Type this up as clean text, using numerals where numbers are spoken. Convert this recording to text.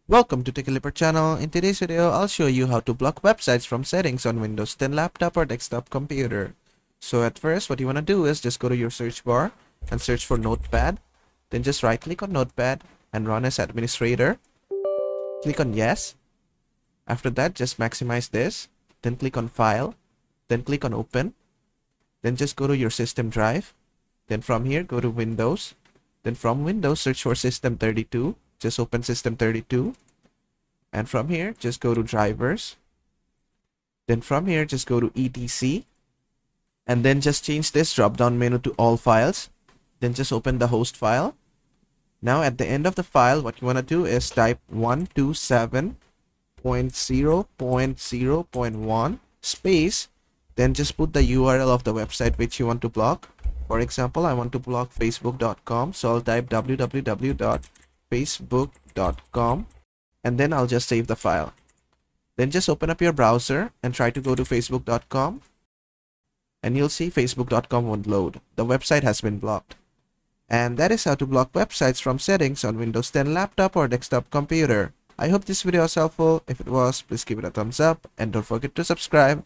Welcome to Techlipper channel. In today's video, I'll show you how to block websites from settings on Windows 10 laptop or desktop computer. So at first, what you want to do is just go to your search bar and search for Notepad. Then just right click on Notepad and run as administrator. Click on yes. After that, just maximize this. Then click on file. Then click on open. Then just go to your system drive. Then from here, go to Windows. Then from Windows, search for System32. Just open System32. And from here, just go to drivers. Then from here, just go to etc. And then just change this drop down menu to all files. Then just open the host file. Now at the end of the file, what you want to do is type 127.0.0.1 space. Then just put the URL of the website which you want to block. For example, I want to block facebook.com. So I'll type www.facebook.com. And then I'll just save the file. Then just open up your browser and try to go to facebook.com. And you'll see facebook.com won't load. The website has been blocked. And that is how to block websites from settings on Windows 10 laptop or desktop computer. I hope this video was helpful. If it was, please give it a thumbs up and don't forget to subscribe.